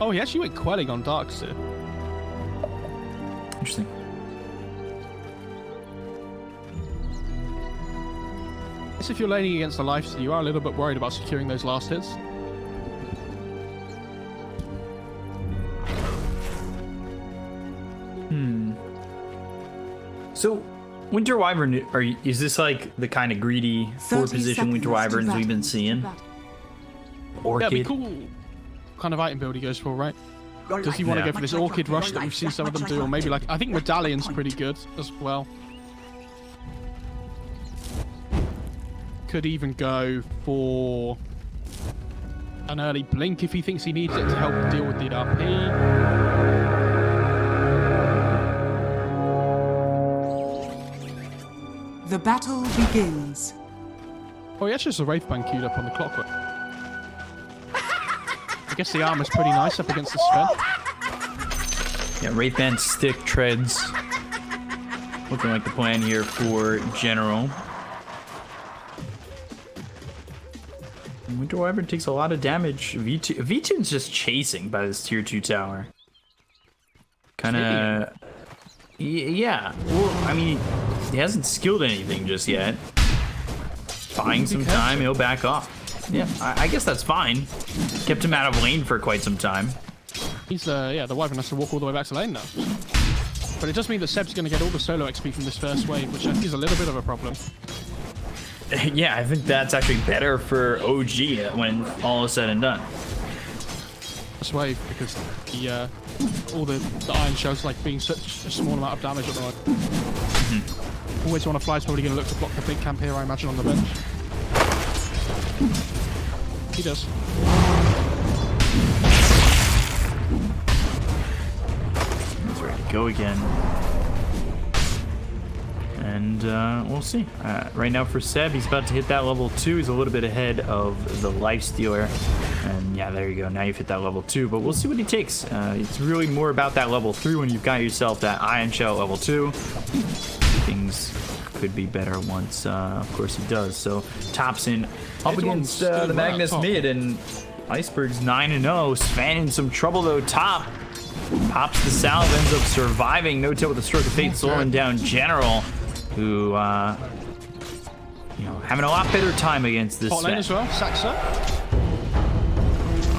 Oh, he actually went quelling on Darks here. Interesting. I guess if you're laning against the lifesteal, you are a little bit worried about securing those last hits. So, Winter Wyvern, is this like the kind of greedy 4-position Winter Wyverns we've been seeing? Orchid? Yeah, it'd be cool. What kind of item build he goes for, right? Does he want to go for this Orchid Rush that we've seen some of them do? Or maybe like, I think Medallion's pretty good as well. Could even go for an early Blink if he thinks he needs it to help deal with the RP. The battle begins. Oh, he actually has a Wraithband queued up on the clockwork. I guess the armor's pretty nice up against the Sven. Yeah, Wraithband stick treads. Looking like the plan here for General. Winter Wyvern takes a lot of damage. V2's just chasing by this tier 2 tower. Kind of... Yeah. Well, I mean, he hasn't skilled anything just yet. Buying some time, he'll back off. Yeah, I guess that's fine. Kept him out of lane for quite some time. He's, yeah, the Wyvern has to walk all the way back to lane now. But it does mean that Seb's going to get all the solo XP from this first wave, which I think is a little bit of a problem. Yeah, I think that's actually better for OG when all is said and done. This wave, because the all the iron shells like being such a small amount of damage at the moment. Always want to fly is probably going to look to block the big camp here, I imagine, on the bench. He does. He's ready to go again. And we'll see. Right now for Seb, he's about to hit that level 2. He's a little bit ahead of the Lifestealer. And yeah, there you go. Now you've hit that level 2, but we'll see what he takes. It's really more about that level 3 when you've got yourself that Iron Shell level 2. Things could be better once, of course, he does. So TOPSON up against the Magnus mid, and Iceberg's 9-0. Sven in some trouble though. Top pops the salve, ends up surviving. No tail with the stroke of fate, slowing down General, who you know, having a lot better time against this. Hot lane as well. Saxa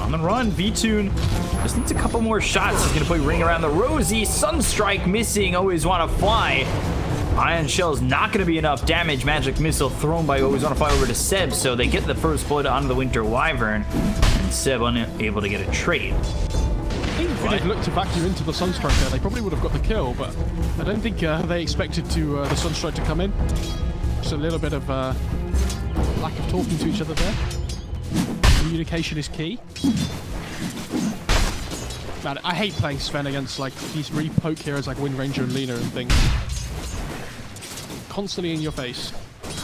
on the run. V-Tune just needs a couple more shots. He's gonna play Ring Around the Rosie. Sunstrike missing. Always Want to Fly. Iron Shell's not going to be enough damage. Magic Missile thrown by Always Want to Fly over to Seb, so they get the first blood onto the Winter Wyvern, and Seb unable to get a trade. I think if they'd looked to vacuum into the Sunstrike there, they probably would have got the kill, but I don't think they expected the Sunstrike to come in. Just a little bit of lack of talking to each other there. Communication is key. Man, I hate playing Sven against like these re-poke heroes like Wind Ranger and Lina and things. Constantly in your face.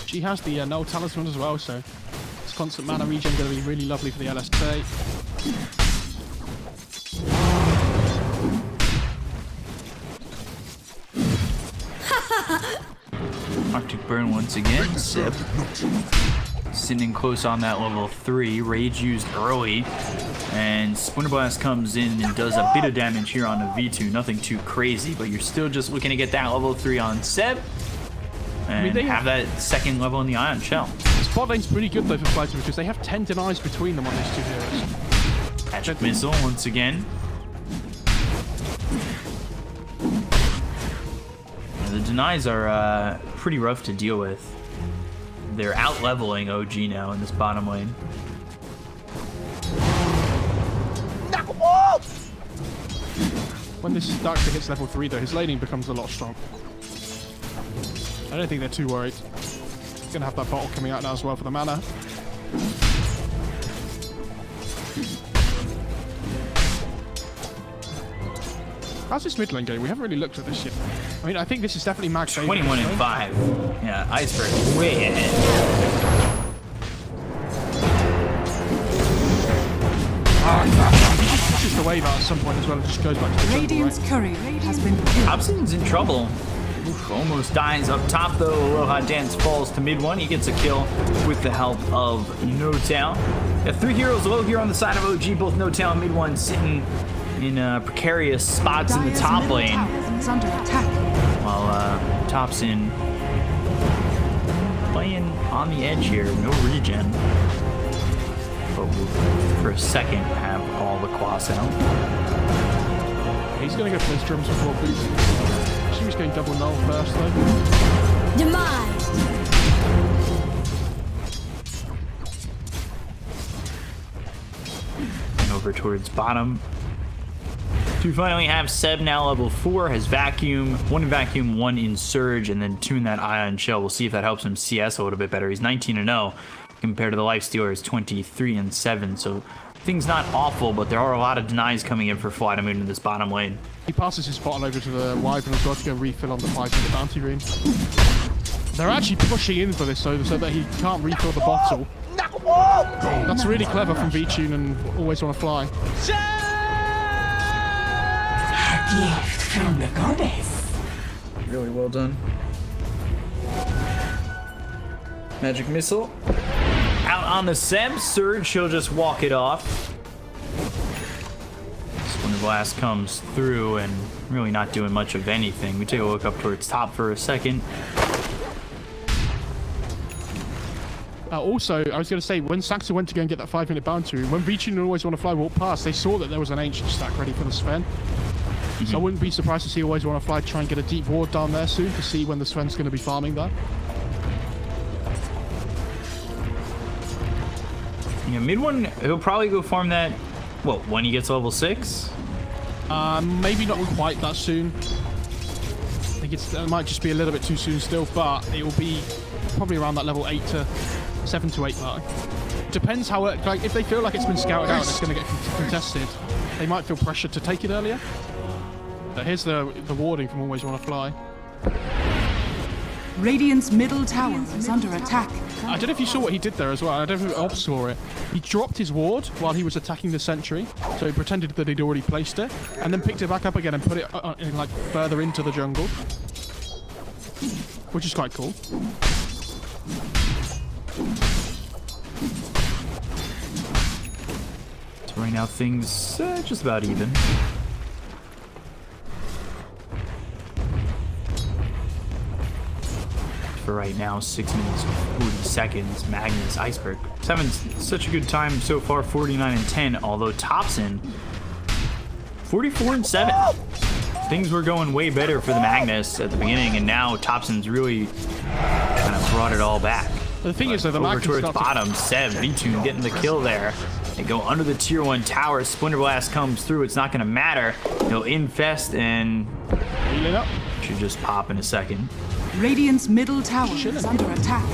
She has the Null Talisman as well, so this constant mana regen going to be really lovely for the LSA. Arctic Burn once again. Sip. Sitting close on that level 3. Rage used early. And Splinter Blast comes in and does a bit of damage here on the V2. Nothing too crazy, but you're still just looking to get that level 3 on Seb. And they have that second level in the Iron Shell. Spot lane's pretty good though for FLYTOMOON because they have 10 denies between them on these two heroes. Magic Missile once again. The denies are pretty rough to deal with. They're out-leveling OG now in this bottom lane. When this Darkseid hits level 3 though, his laning becomes a lot stronger. I don't think they're too worried. He's gonna have that bottle coming out now as well for the mana. How's this mid lane going? We haven't really looked at this yet. I mean, I think this is definitely Mag's 21 and 5. Yeah, Iceberg way ahead. Just a wave out at some point as well. It just goes back to the Radiant's jungle, right? courier has been killed. TOPSON's in trouble. Oof, almost dies up top though. Aloha Dance falls to mid one. He gets a kill with the help of No-Tail. Got 3 heroes low here on the side of OG. Both No-Tail and mid one sitting in precarious spots in the top lane. While TOPSON playing on the edge here. No regen. But we'll, for a second, have all the quas out. He's going to go for his drums before boots. She was going double null first, though. Demise. And over towards bottom. To finally have Seb now level 4, has Vacuum, 1 in Vacuum, 1 in Surge, and then 2 in that Ion Shell. We'll see if that helps him CS a little bit better. He's 19-0 compared to the Lifestealer's 23-7, so things not awful, but there are a lot of denies coming in for FLYTOMOON in this bottom lane. He passes his bottle over to the Wyvern as well to go refill on the 5-minute bounty rune. They're actually pushing in for this though, so that he can't refill the bottle. That's really clever from VTune and Always Wanna Fly. Gift from the goddess. Really well done. Magic Missile. Out on the Seb. Surge, she'll just walk it off. Splinter Blast comes through and really not doing much of anything. We take a look up towards top for a second. Also, I was going to say, when Saxon went to go and get that 5-minute bounty rune, when VTune and Always Wanna Fly walked past, they saw that there was an ancient stack ready for the Sven. So I wouldn't be surprised to see Always Wanna Fly try and get a deep ward down there soon to see when the Sven's going to be farming that. Yeah, mid one, he'll probably go farm that, well, when he gets level 6? Maybe not quite that soon. I think it might just be a little bit too soon still, but it will be probably around that level 7 to 8 mark. Depends how it, like, if they feel like it's been scouted out and it's going to get contested, they might feel pressured to take it earlier. But here's the warding from Always Wanna Fly. Radiant's middle tower is under attack. I don't know if you saw what he did there as well. I don't know if Ob saw it. He dropped his ward while he was attacking the sentry, so he pretended that he'd already placed it, and then picked it back up again and put it in, like, further into the jungle, which is quite cool. So right now things just about even. For right now, 6 minutes and 40 seconds. Magnus, Iceberg. He's having such a good time so far, 49-10. Although TOPSON, 44-7. Things were going way better for the Magnus at the beginning, and now TOPSON's really kind of brought it all back. The thing is, though, the over towards bottom, Seb, VTune getting the kill there. They go under the tier 1 tower. Splinter Blast comes through. It's not going to matter. He'll infest and healing up. Should just pop in a second. Radiant's middle tower is under attack.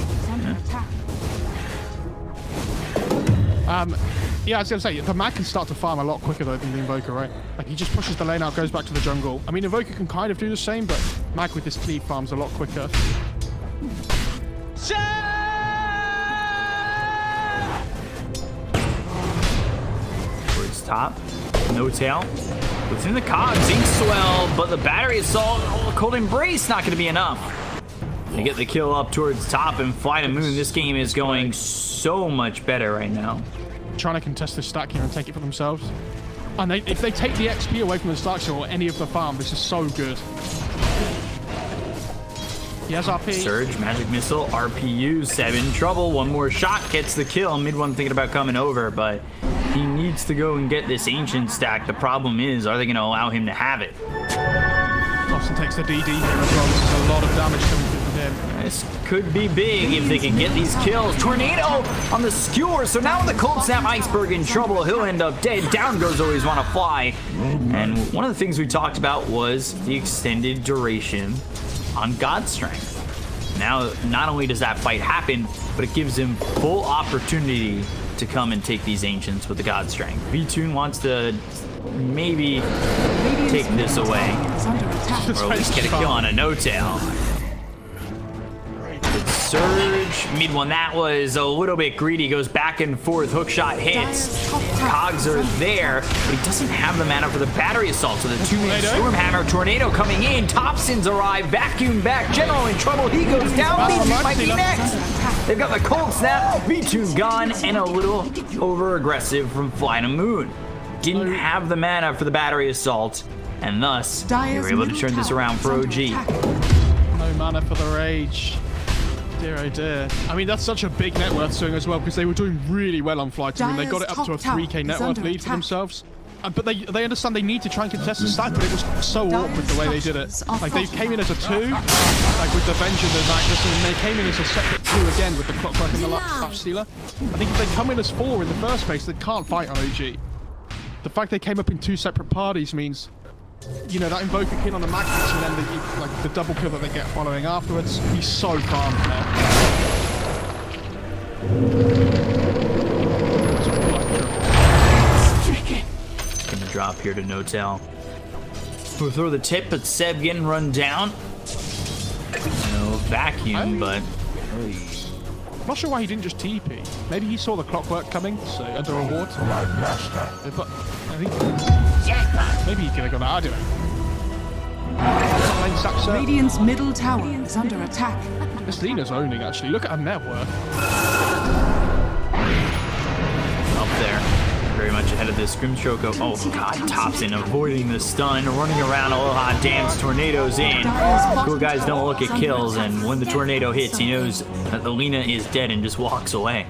Yeah, I was going to say, the Mag can start to farm a lot quicker, though, than the Invoker, right? Like, he just pushes the lane out, goes back to the jungle. I mean, Invoker can kind of do the same, but Mag with this cleave farms a lot quicker. Towards top. No-Tail. Within the cogs, Ink Swell, but the battery assault, Cold Embrace, not going to be enough. They get the kill up towards top, and FLYTOMOON. This game is going so much better right now. Trying to contest this stack here and take it for themselves. And if they take the XP away from the stack or any of the farm, this is so good. He has RP. Surge, Magic Missile, RPU, Seb in trouble. One more shot gets the kill. Mid one thinking about coming over, but he needs to go and get this Ancient stack. The problem is, are they going to allow him to have it? TOPSON takes the DD here as well. This is a lot of damage coming through from him. This could be big if they can get these kills. Tornado on the skewer. So now with the Cold Snap, Iceberg in trouble. He'll end up dead. Down goes Always Wanna Fly. And one of the things we talked about was the extended duration on God Strength. Now, not only does that fight happen, but it gives him full opportunity to come and take these Ancients with the God Strength. VTune wants to maybe take this away, or at least get a kill on a No-Tail. Surge, mid one. That was a little bit greedy. Goes back and forth. Hookshot hits. Cogs are there, but he doesn't have the mana for the battery assault. So the two-man Stormhammer Tornado coming in. Topson's arrived. Vacuum back. General in trouble. He goes down. V2 might be next. They've got the cold snap. V2 gone, and a little over-aggressive from FLYTOMOON. Didn't have the mana for the battery assault, and thus they were able to turn this around for OG. No mana for the rage. Dear oh dear. I mean, that's such a big net worth swing as well, because they were doing really well on FLYTOMOON. They got it up to a 3k net worth lead for themselves. But they understand they need to try and contest the stack, but it was so awkward the way they did it. Like, they came in as a 2, like with the Venge and the Magnus, and they came in as a separate 2 again with the Clockwork and the Life Stealer. I think if they come in as 4 in the first place, they can't fight on OG. The fact they came up in 2 separate parties means, you know, that Invoker kill on the Magnus and then the double kill that they get following afterwards, he's so farmed there. Gonna drop here to no-tail. We'll throw the tip, but Seb getting run down. No vacuum, but... I'm not sure why he didn't just TP. Maybe he saw the Clockwork coming, so under a ward. But I think maybe he could have gone out. I don't know. Radiant's middle tower is under attack. This Lena's owning, actually. Look at her net worth. Up there. Very much ahead of this Scrimstroke. Oh god, Topson avoiding the stun, running around. Aloha Dance, tornadoes in. Cool guys don't look at kills, and when the tornado hits, he knows that the Lina is dead and just walks away.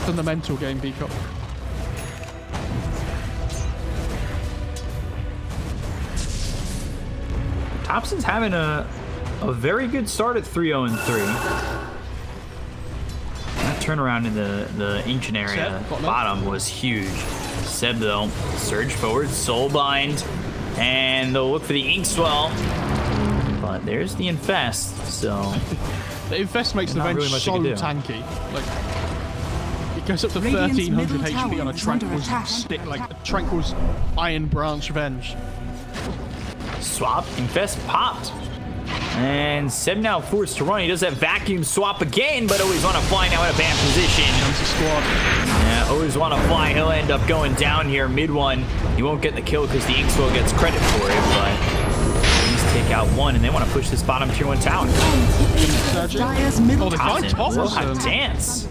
Fundamental game, B-Cop. Topson's having a very good start at 3-0-3. That turnaround in the ancient area bottom was huge. Seb though, surge forward, soulbind, and they'll look for the Inkswell. But there's the Infest, so the Infest makes the Venge so tanky. Like, it goes up to 1300 HP on a Tranquil's stick, like a Tranquil's Iron Branch Venge. Swap, Infest popped. And Seb now forced to run. He does that vacuum swap again, but always want to fly now in a bad position. Comes the squad. Yeah, always want to fly. He'll end up going down here mid one. He won't get the kill because the Inkswell gets credit for it, but he's take out one, and they want to push this bottom tier 1 tower. Oh, they find Topson. Dance.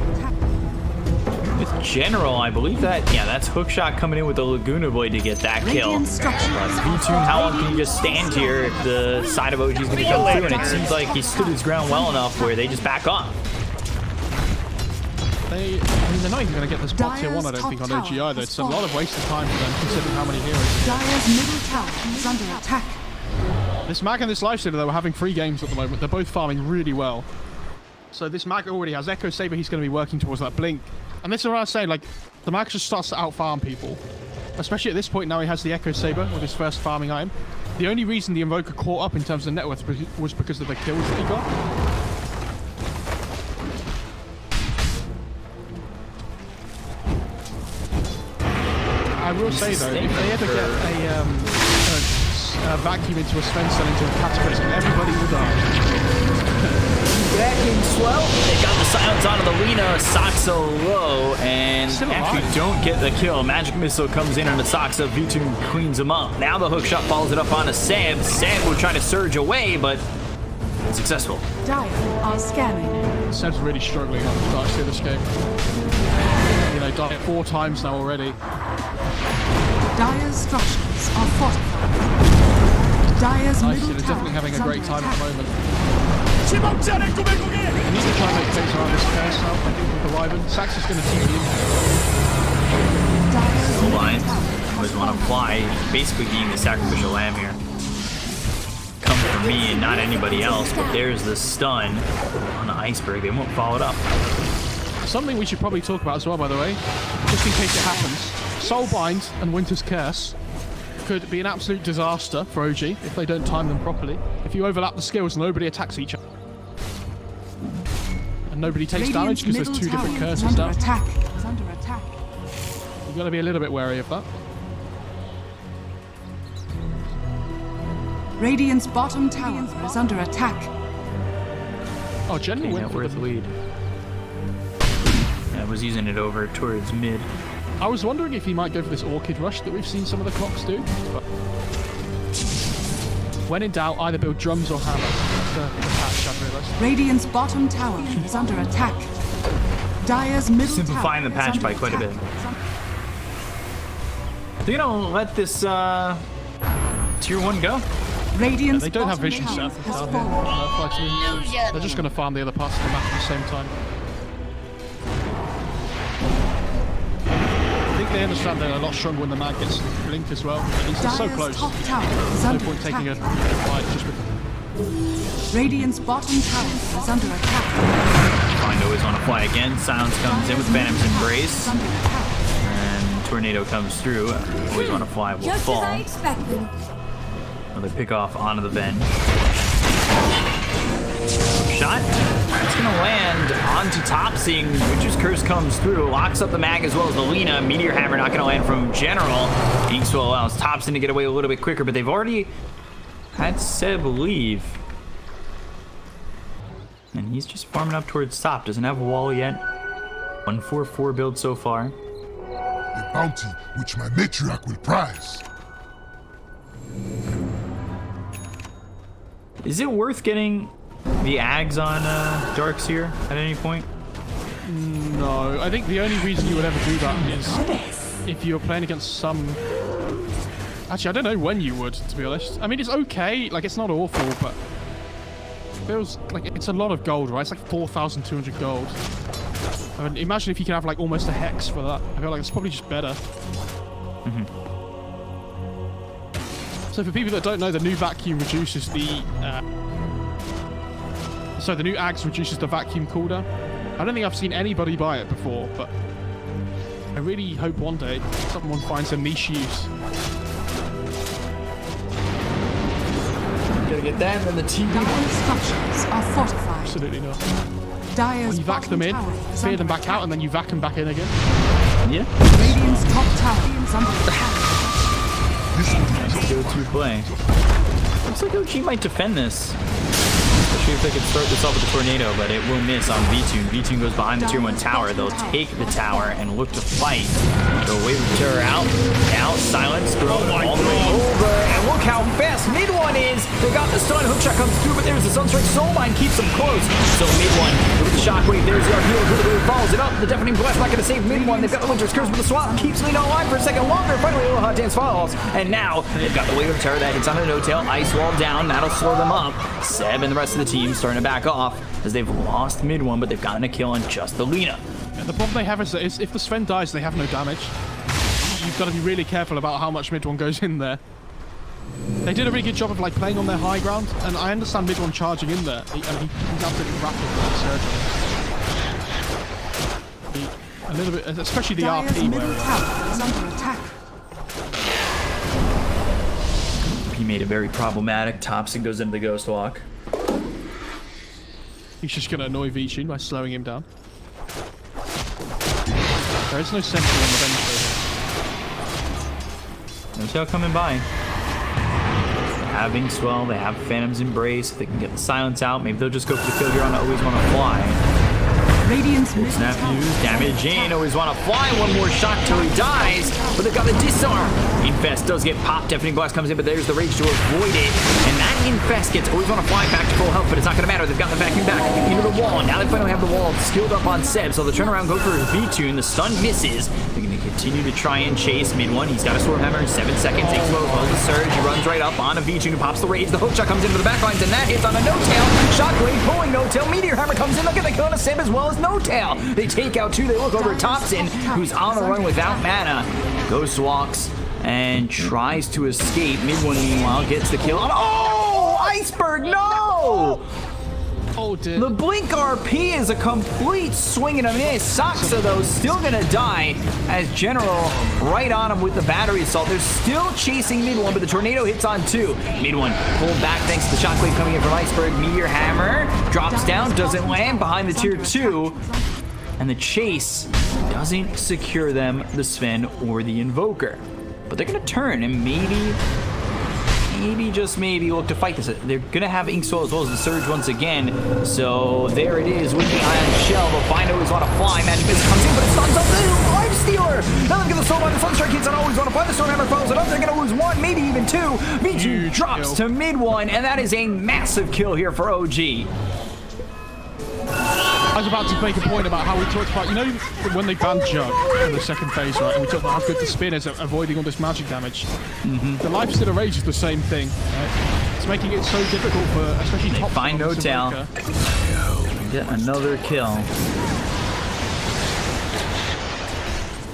With General, I believe that, yeah, that's Hookshot coming in with the Laguna Void to get that kill. But V2, how long can you just stand here if the side of OG is going to come through? And it seems like he stood his ground well enough where they just back off. I mean, they're not even going to get this bot tier 1, I don't think, on OG either. It's a lot of wasted time for them, considering how many heroes. Dire's middle tower is under attack. This Mag and this Lifestealer, though, are having 3 games at the moment. They're both farming really well. So this Mag already has Echo Saber. He's going to be working towards that Blink. And this is what I was saying, like, the Mag just starts to out-farm people. Especially at this point now he has the Echo Saber with his first farming item. The only reason the Invoker caught up in terms of net worth was because of the kills that he got. I will say, though, if they ever get a vacuum into a Spencer, into a Cataclysm, everybody will die. Vacuum swell. They got the silence onto the Lina. Saxa low, and actually don't get the kill. Magic Missile comes in on the Saxa. V2 cleans him up. Now the hookshot follows it up onto Seb. Seb will try to surge away, but successful. Dire are scanning. Seb's really struggling on the start to this game. You know, died 4 times now already. Dire's structures are fortified. Dire's middle they're definitely having a great time at the moment. They need to try and make things around this curse now, I think, with the Wyvern. Sax is going to TP in. Line. Always want to fly, basically being the sacrificial lamb here. Come for me and not anybody else, but there's the stun on the Iceberg. They won't follow it up. Something we should probably talk about as well, by the way, just in case it happens. Soulbind and Winter's Curse could be an absolute disaster for OG if they don't time them properly. If you overlap the skills, nobody attacks each other. And nobody takes damage because there's 2 different curses now. You've got to be a little bit wary of that. Radiant's bottom tower is under attack. Oh, General Okay, went net for worth the... lead. Yeah, was using it over towards mid. I was wondering if he might go for this Orchid Rush that we've seen some of the clocks do, but when in doubt, either build drums or hammer. That's the patch I've realised. Radiant's bottom tower is under attack. Dire's middle Simplifying tower the patch is under by quite a attack. bit. They're gonna let this tier 1 go. Radiant's They don't have bottom vision tower set has down fallen. here. They're just going to farm the other parts of the map at the same time. I think they understand they're a lot stronger when the mag gets blinked as well. At least they're so Dire's close. top tower is No under point taking a attack. fight just with... Radiant's bottom tower is under attack. Find always want to fly again. Silence comes in with Phantom's Embrace. Is under attack. And Tornado comes through. Always want to fly will Just fall. as I expected. Well, they pick off onto the vent. Shot. It's going to land onto Topsing. Witch's Curse comes through. Locks up the mag as well as the Lina. Meteor Hammer not going to land from General. Inkswell allows Topson to get away a little bit quicker, but they've already had Seb leave. And he's just farming up towards top. Doesn't have a wall yet. 144 build so far. A bounty which my matriarch will prize. Is it worth getting the Ags on Darks here at any point? No, I think the only reason you would ever do that is if you're playing against some... Actually, I don't know when you would, to be honest. I mean, it's okay. Like, it's not awful, but... It feels like it's a lot of gold, right? It's like 4,200 gold. I mean, imagine if you could have, like, almost a hex for that. I feel like it's probably just better. So for people that don't know, the new vacuum reduces the... So the new Ags reduces the vacuum cooldown. I don't think I've seen anybody buy it before, but I really hope one day someone finds a niche use. Gotta get that, and then the TV. Dire's structures are fortified. Absolutely not. Dire's You vac them in, bottom tower is fear under them back attack. out, and then you vac them back in again. Yeah. Radiant's top tower is under attack. Go-to play. Looks like OG might defend this. Especially if they could start this off with a tornado, but it will miss on V-Tune. V-Tune goes behind the tier 1 tower. They'll take the tower and look to fight. They'll wave the terror out. Now Silence thrown all the way over. And look how fast mid one is. They got the stun. Hookshot comes through, but there's the Sunstrike. Soulmine keeps them close. So mid one with the shockwave. There's the RPO. Who follows it up. The deafening blast not going to save mid one. They've got the Winter's Curse, but the swap keeps Lina alive for a second longer. Finally, a little hot dance falls. And now they've got the wave of terror that hits on a no-tail. Ice wall down. That'll slow them up. Seb and the rest of the team starting to back off as they've lost mid one, but they've gotten a kill on just the Lina. And the problem they have is that if the Sven dies, they have no damage. You've got to be really careful about how much mid one goes in there. They did a really good job of like playing on their high ground, and I understand mid one charging in there. He's absolutely rapid with the surge. A little bit, especially the Dire's RP. middle tower is under attack. He made it very problematic. Topson goes into the Ghost Walk. He's just going to annoy V-Tune by slowing him down. There is no sentry on the bench though. No tail coming by. They have Inkswell, they have Phantom's Embrace. If they can get the Silence out, maybe they'll just go for the kill here on Always Want to Fly. Radiant's middle Snap tower use, is under damage in, attack. Always Want to Fly. One more shot till he dies, but they've got the Disarm. Infest does get popped, Deafening Blast comes in, but there's the Rage to avoid it. And that Infest gets Always Want to Fly back to full health, but it's not going to matter. They've got the vacuum back into the wall. Now they finally have the wall skilled up on Seb, so the turnaround go for his V-Tune. The stun misses. They're going to continue to try and chase mid one. He's got a Storm Hammer in 7 seconds. Takes low, follows the surge. He runs right up on a V-Tune who pops the Rage. The hookshot comes into the backlines, and that hits on a no-tail. Shockwave pulling no-tail. Meteor Hammer comes in. Look at the kill on a Seb as well as no-tail. They take out two. They look over at Topson, who's on the run without mana. Ghost walks and tries to escape. Mid one, meanwhile, gets the kill. Oh, Iceberg, no! Oh dear. The Blink RP is a complete swing and a miss. Saksa, though, still gonna die as General right on him with the battery assault. They're still chasing mid one, but the tornado hits on two. Mid one pulled back thanks to the shockwave coming in from Iceberg. Meteor Hammer drops down, doesn't land behind the tier 2. And the chase doesn't secure them, the Sven or the Invoker. But they're gonna turn and maybe maybe, just maybe, look to fight this. They're going to have Ink Swell as well as the Surge once again. So there it is with the Ion Shell. But Find Always Want to Fly. Magic Missile comes in, but it stuns up the Life Stealer. Now they're going to slow by the Sunstrike hits on Always Want to Fly. The Stormhammer follows it up. They're going to lose one, maybe even two. V2 drops to mid one, and that is a massive kill here for OG. I was about to make a point about how we talked about, you know, when they banned Jug in the second phase, right? And we talked about how good the spin is at avoiding all this magic damage. The Lifestealer Rage is the same thing, right? It's making it so difficult for, especially top. Find no tail. Get another kill.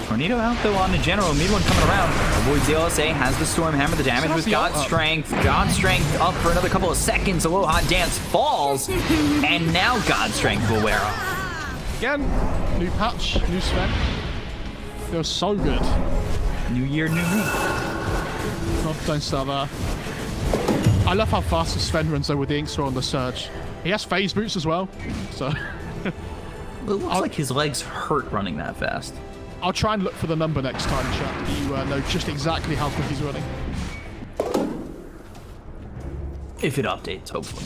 Tornado out though on the general. Mid one coming around. Avoids the LSA, has the Stormhammer, the damage with God's Strength. God's Strength up for another couple of seconds. Aloha Dance falls, and now God's Strength will wear off. Again, new patch, new Sven. Feels so good. New year, new me. Oh, don't start there. I love how fast the Sven runs though with the Ink Swell and the Surge. He has phase boots as well, so. It looks like his legs hurt running that fast. I'll try and look for the number next time, chat, so you know just exactly how quick he's running. If it updates, hopefully.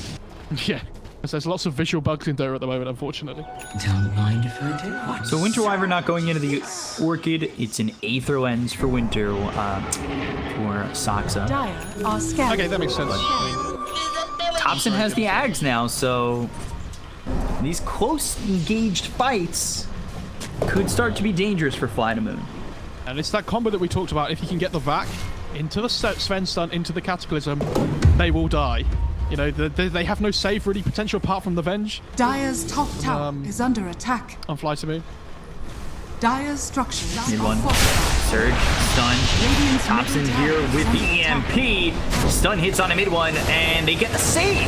Yeah, because there's lots of visual bugs in there at the moment, unfortunately. Don't mind if I do. So Winter Wyvern not going into the Orchid. It's an Aether Lens for Winter, for Saksa. Dire are scared. Okay, that makes sense. Topson has the Ags now, so these close engaged fights could start to be dangerous for FLYTOMOON. And it's that combo that we talked about. If you can get the Vac into the Sven stun, into the Cataclysm, they will die. You know, they have no save really potential apart from the Venge. Dire's top tower is under attack. On FLYTOMOON. Dire's structures Mid are one. fortified. Surge, stun. Topson here with the EMP. Stun hits on a mid one, and they get the save.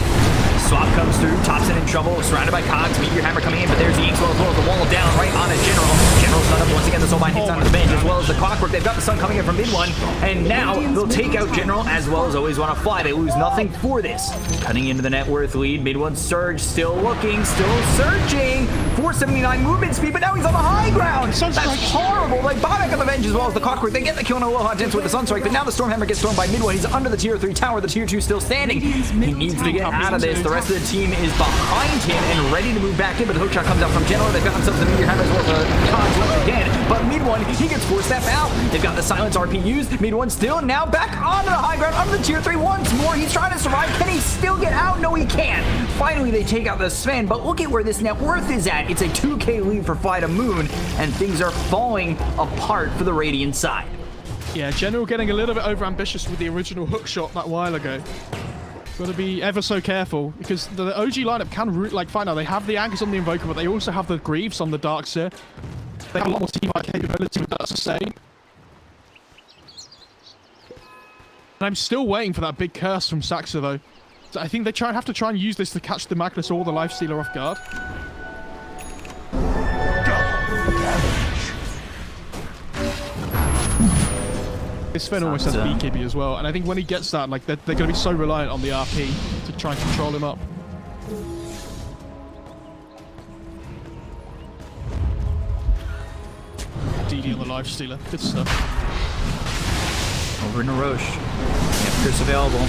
Swap comes through. Topson in trouble. Surrounded by Cogs. Meteor Hammer coming in, but there's the Ink Swell as well as the wall down right on a General. General stun up once again. The Soulbind hits onto the bench as well as the Clockwork. They've got the Sun coming in from mid one, and now they'll take out General as well as Always Want to Fly. They lose nothing for this. Cutting into the net worth lead. Mid one Surge still looking, still surging. 479 movement speed, but now he's on the high ground. That's horrible. Like buyback on the Venge as well as the Clockwork. They get the kill on Aloha Dance with the Sunstrike, but now the Stormhammer gets thrown by mid one. He's under the tier 3 tower. The tier 2 still standing. He needs to get out of this. The rest of the team is behind him and ready to move back in, but the hookshot comes out from General. They've got themselves the Meteor Hammer as well as Cogs once again, but mid one, he gets 4-step out. They've got the Silence RPUs. Mid one still now back onto the high ground, under the tier 3 once more. He's trying to survive. Can he still get out? No, he can't. Finally, they take out the Sven, but look at where this net worth is at. It's a 2k lead for FLYTOMOON, and things are falling apart for the Radiant side. Yeah, General getting a little bit overambitious with the original hookshot that while ago. Got to be ever so careful because the OG lineup can root like fine now. They have the Anchors on the Invoker, but they also have the Greaves on the Darkseer. They have a lot more team fight capability with that sustain. And I'm still waiting for that big curse from Saksa though. So I think they have to try and use this to catch the Magnus or the Lifestealer off guard. This Sven almost has BKB as well, and I think when he gets that, like they're going to be so reliant on the RP to try and control him up. DD on the Lifestealer, good stuff. Over in a Roche. Yep, Curse available.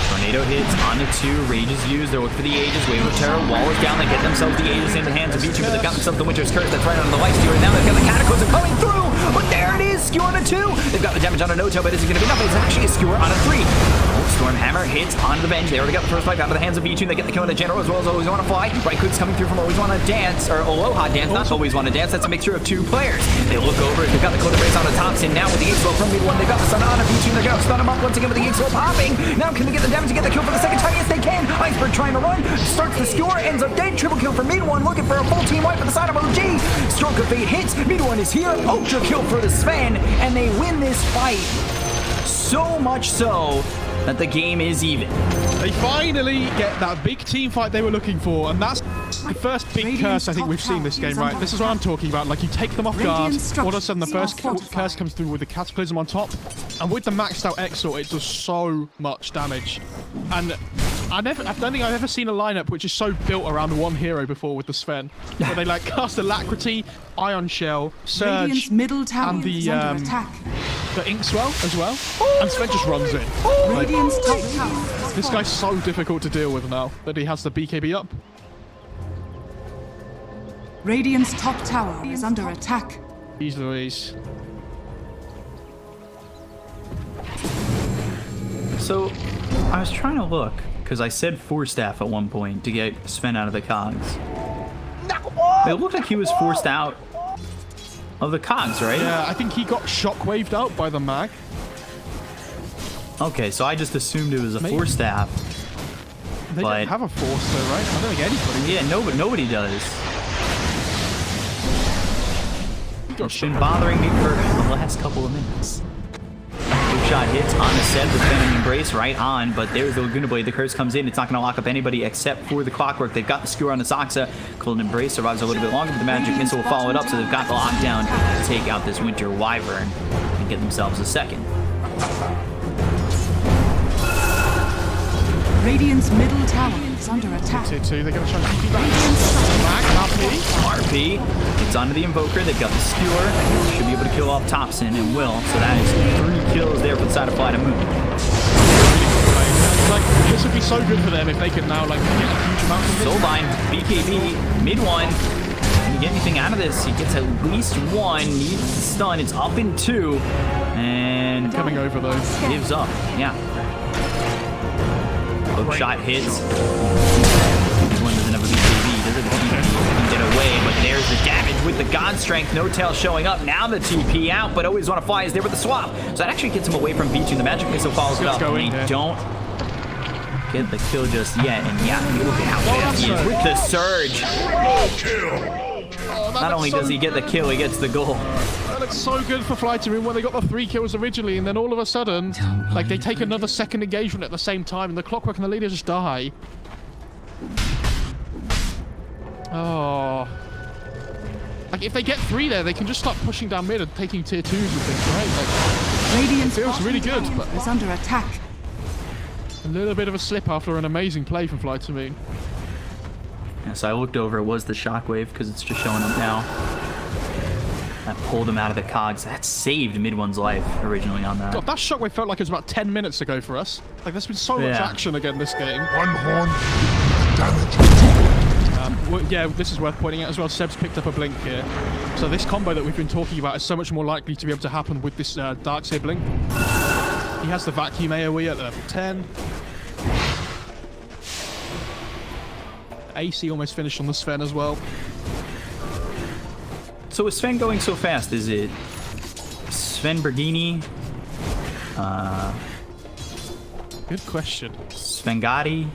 Tornado hits onto 2, Rage is used. They're looking for the Aegis, Wave of Terror, Wall is down. They get themselves the Aegis into the hands of V2, but they've got themselves the Winter's Curse that's right on the Lifestealer. Now they've got the Cataclysm coming through, but there it is, skewer on a 2. They've got the damage on a no-tail, but is it going to be enough? It's actually a skewer on a 3. Stormhammer hits onto the Venge. They already got the first fight out of the hands of V2. They get the kill on the General as well as Always Want to Fly. Right clicks coming through from Always Want to Dance, or Aloha Dance, not Always Want to Dance. That's a mixture of 2 players. They look over, they've got the Cloud Race on the Topson. Now with the Ink Swell from mid one, they've got the Sun on a V2. They're going to stun him up once again with the Ink Swell popping. Now can they get the damage to get the kill for the second time? Yes, they can. Iceberg trying to run, starts the skewer, ends up dead. Triple kill for mid one, looking for a full team wipe for the side of OG. Stroke of Fate hits. Mid one is here. Ultra kill for the Sven, and they win this fight. So much so that the game is even. They finally get that big team fight they were looking for, and that's the first big curse I think we've seen this game, right? This is what I'm talking about. Like, you take them off guard, all of a sudden the first curse comes through with the Cataclysm on top, and with the maxed out Exort, it does so much damage. And I don't think I've ever seen a lineup which is so built around one hero before with the Sven. Where they like cast Alacrity, Ion Shell, Surge, Radiant's middle tower and the is under attack. the Inkswell as well, and Sven just runs in. Like, Radiant's top tower. this guy's so difficult to deal with now that he has the BKB up. Radiant's top tower is under attack. Jeez Louise. So, I was trying to look, because I said 4-staff at one point to get Sven out of the cogs. It looked like he was forced out of the cogs, right? Yeah, I think he got shockwaved out by the mag. Okay, so I just assumed it was a Maybe. 4-staff. They But- don't have a force though, right? I don't think anybody. Yeah, nobody does. He got It's been bothering me for the last couple of minutes. Good shot hits on the set, the Venom Embrace right on, but there's the Laguna Blade. The curse comes in. It's not going to lock up anybody except for the Clockwork. They've got the skewer on the Soxa. Cold Embrace survives a little bit longer, but the Magic Missile will follow it up, so they've got the lockdown to take out this Winter Wyvern and get themselves a second. Radiant's middle tower is under attack. Tier 2, they're going to try and keep you back. Mag, RP. RP, it's onto the Invoker. They've got the Skewer. Should be able to kill off TOPSON and will. So that is 3 kills there for the side of FLYTOMOON. Like, this would be so good for them if they could now like get a huge amount of this. Soulbind, BKB, mid one. Can you get anything out of this? He gets at least 1. Needs the stun. It's up in 2. And Coming over though. gives up. Yeah. Hook shot hits. This one doesn't have a BKB. Doesn't have a TP. He can get away, but there's the damage with the God Strength. No Tail showing up. Now the TP out, but always want to fly is there with the swap. So that actually gets him away from beaching. The Magic Missile follows it Let's up. go And in they there. don't get the kill just yet. And yeah, look at how fast he is with the Surge. Oh, that Not looks only so does he get the kill, he gets the goal. That looks so good for FLYTOMOON when they got the 3 kills originally, and then all of a sudden, like they take another second engagement at the same time, and the Clockwork and the leader just die. Oh. Like if they get 3 there, they can just start pushing down mid and taking tier 2s and things, right? Like, Radiant's feels bottom really good, tower but- is under attack. a little bit of a slip after an amazing play from FLYTOMOON. Yeah, so I looked over, it was the Shockwave because it's just showing up now. That pulled him out of the cogs. That saved mid one's life originally on that. God, that shockwave felt like it was about 10 minutes ago for us. Like there's been so much Yeah. action again this game. One horn, damage. Well, yeah, this is worth pointing out as well. Seb's picked up a blink here. So this combo that we've been talking about is so much more likely to be able to happen with this Darkseer blink. He has the vacuum AoE at level 10. AC almost finished on the Sven as well. So is Sven going so fast? Is it Sven Bergini? Good question. Svengati?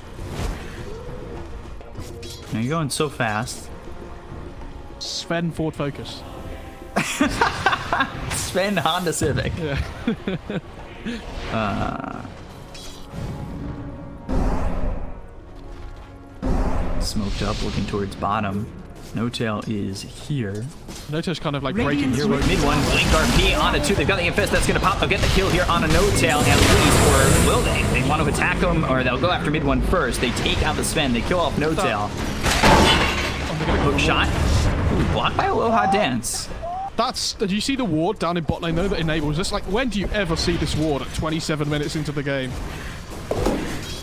No, you're going so fast. Sven Ford Focus. Sven Honda Civic. Yeah. Smoked up, looking towards bottom. No Tail is here. Noto's kind of like breaking Radiant's through. Mid one, blink RP on a 2. They've got the Infest that's going to pop. They'll get the kill here on a No Tail at least, or will they? They want to attack him, or they'll go after mid one first. They take out the Sven. They kill off No Tail. Hook shot. Ooh, blocked by Aloha Dance. That's. Did you see the ward down in bot lane though that enables this? Like, when do you ever see this ward at 27 minutes into the game?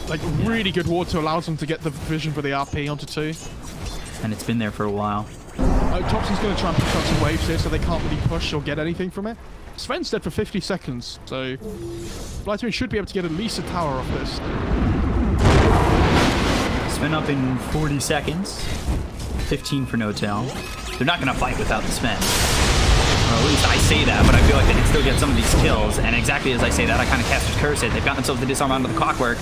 Like, really good ward to allow them to get the vision for the RP onto 2. And it's been there for a while. TOPSON's going to try and push out some waves here so they can't really push or get anything from it. Sven's dead for 50 seconds, so FLYTOMOON should be able to get at least a tower off this. Sven up in 40 seconds. 15 for No Tail. They're not going to fight without the Sven. Or at least I say that, but I feel like they can still get some of these kills. And exactly as I say that, I kind of Caster's Curse it. They've got themselves the disarm onto the Clockwork.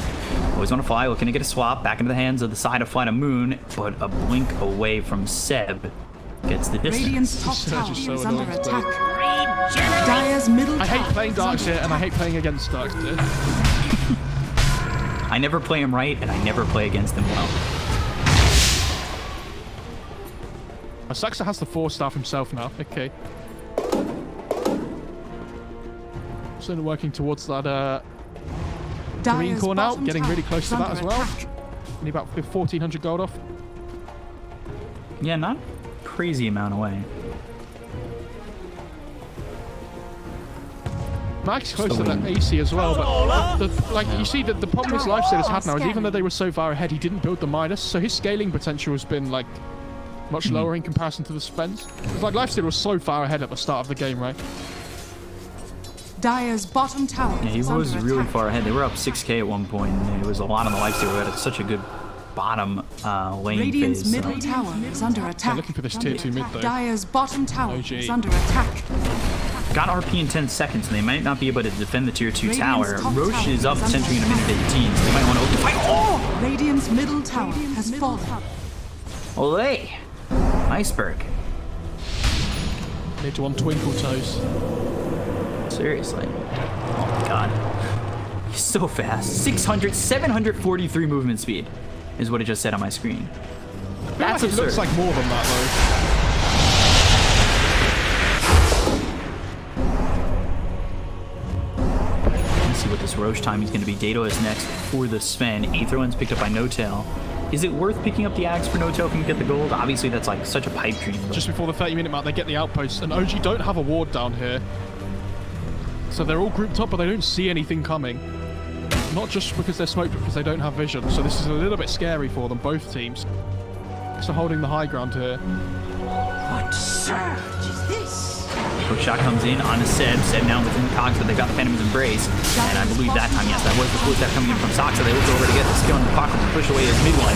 Always want to fly, looking to get a swap back into the hands of the side of FLYTOMOON, but a blink away from Seb gets the distance. Radiant's top Surge tower is so is under annoying, attack. Dire's middle I hate tower playing is under Darkseer and I hate playing against Darkseer. I never play him right, and I never play against him well. Saxa has the 4-staff himself now. Okay. So working towards that green Dire's core now, bottom getting tower really close is to that under as well. attack. Only about 1,400 gold off. Yeah, not crazy amount away. Max close to that AC as well, but you see that the problem his Lifestealers had now is even though they were so far ahead, he didn't build the minus, so his scaling potential has been like much lower in comparison to the spends. It's like Lifestealer was so far ahead at the start of the game, right? Dire's bottom tower Yeah, he is was under really attack. far ahead. They were up 6k at one point, and it was a lot on the Lifestealer who had such a good bottom lane Radiant's phase. middle tower is under attack. Looking for this tier 2 mid though. Dire's bottom tower OG. is under attack. Got RP in 10 seconds, and they might not be able to defend the tier 2 Radiant's tower. top Roche tower is up is under century in a minute 18, so they might want to open the fight. Oh! Radiant's middle tower has fallen. Olay! Iceberg. Need to on twinkle toes. Seriously. Oh my god. He's so fast. 743 movement speed is what it just said on my screen. That's It absurd. looks like more than that though. Let's see what this Roche time is going to be. Dato is next for the Sven. Aetherland's picked up by No-Tail. Is it worth picking up the Axe for No-Tail if you can get the gold? Obviously, that's like such a pipe dream. But Just before the 30-minute mark, they get the outpost, and OG don't have a ward down here. So they're all grouped up, but they don't see anything coming. Not just because they're smoked, but because they don't have vision. So this is a little bit scary for them, both teams. So holding the high ground here. What surge is this? Hook shot comes in on a Seb. Seb now within the cogs, but they've got the Phantom's Embrace. And I believe that time, yes, that was the full step coming in from Soxa. They look over to get the skill in the pocket to push away his mid one.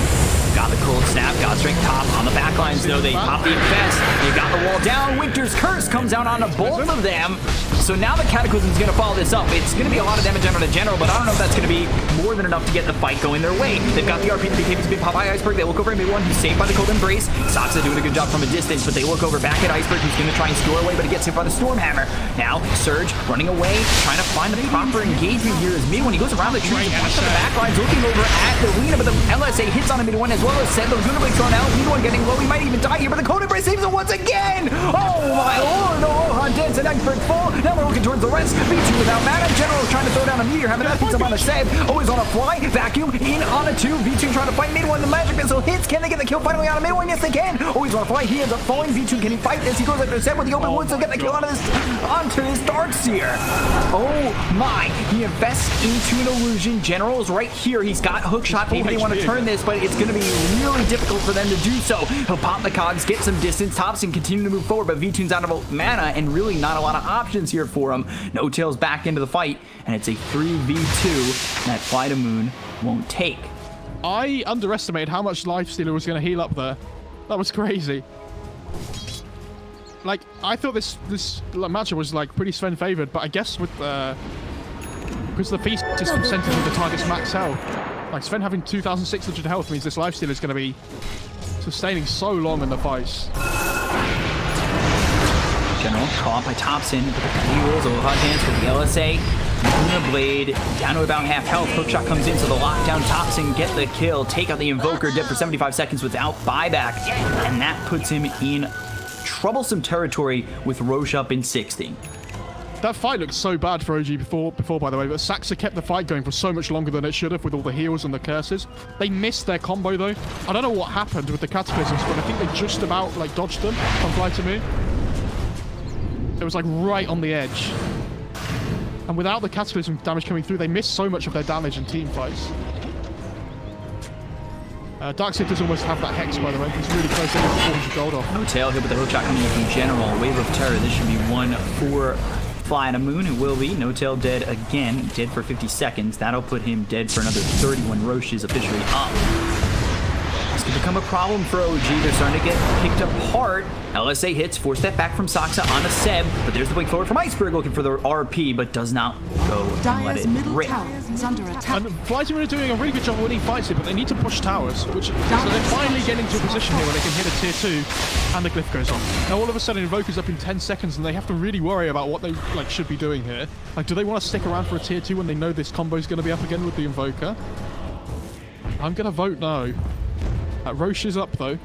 Got the cold snap, got strength top on the back lines, though. They pop the infest. They got the wall down. Winter's Curse comes out onto both of them. So now the Cataclysm's going to follow this up. It's going to be a lot of damage on the general, but I don't know if that's going to be more than enough to get the fight going their way. They've got the RP to became this big Popeye Iceberg. They look over at mid one, who's saved by the cold embrace. Soxa doing a good job from a distance, but they look over back at Iceberg, who's going to try and store away, but he gets hit by the Stormhammer. Now, Surge running away, trying to find the proper engagement here as mid one. He goes around the tree, watch the back lines, looking over at the arena, but the LSA hits on a mid one as well as Seb. The Lunar Blade thrown out. Mid one getting low. He might even die here, but the cold embrace saves him once again. Oh my lord! Oh, on Dance and Iceberg full. Now we're looking towards the rest. V2 without mana. General trying to throw down a meteor, having that beats up on a Seb. Always on a fly. Vacuum in on a 2. V2 trying to fight mid one. The magic missile hits. Can they get the kill finally on a mid one? Yes, they can. Always on a fly. He ends up falling. V2 can he fight this? He goes after Seb with the open woods. They'll get the kill onto this Darkseer. Oh my! He invests into an illusion. General is right here. He's got hook shot. Maybe they want to turn this, but it's going to be really difficult for them to do so. He'll pop the cogs, get some distance. Topson continue to move forward, but V2's out of mana and really not a lot of options here for him. No-Tail's back into the fight, and it's a 3v2 that FLYTOMOON won't take. I underestimated how much Lifestealer was going to heal up there. That was crazy. Like, I thought this matchup was like pretty Sven favored, but I guess with because the feast is percentage of the target's max health. Like Sven having 2,600 health means this Lifestealer is going to be sustaining so long in the fights. General caught by Topson, but he rolls a hot dance with the LSA. Lunar Blade down to about half health. Hookshot comes in, so the lockdown Topson get the kill. Take out the Invoker, dead for 75 seconds without buyback, and that puts him in troublesome territory with Roche up in 60. That fight looked so bad for OG before by the way, but Saxa kept the fight going for so much longer than it should have with all the heals and the curses. They missed their combo though. I don't know what happened with the Cataclysms, but I think they just about like dodged them on FLYTOMOON. It was like right on the edge. And without the Cataclysm damage coming through, they missed so much of their damage in team fights. Darkseid does almost have that Hex, by the way. He's really close to getting 400 gold off. No-Tail here with the hookshot coming in from General. Wave of Terror. This should be one for FLYTOMOON. It will be. No-Tail dead again. Dead for 50 seconds. That'll put him dead for another 30 when Roche is officially up. This could become a problem for OG. They're starting to get picked apart. LSA hits, 4-step back from Soxa on a Seb, but there's the wake forward from Iceberg looking for the RP, but does not go and let Dire's it middle rip. tower is under attack. And FLYTOMOON are doing a really good job of winning fights here, but they need to push towers, so they're finally getting to a position here where they can hit a tier 2 and the glyph goes off. Now all of a sudden Invoker's up in 10 seconds and they have to really worry about what they should be doing here. Like, do they want to stick around for a tier 2 when they know this combo is going to be up again with the Invoker? I'm going to vote no. Roche is up though.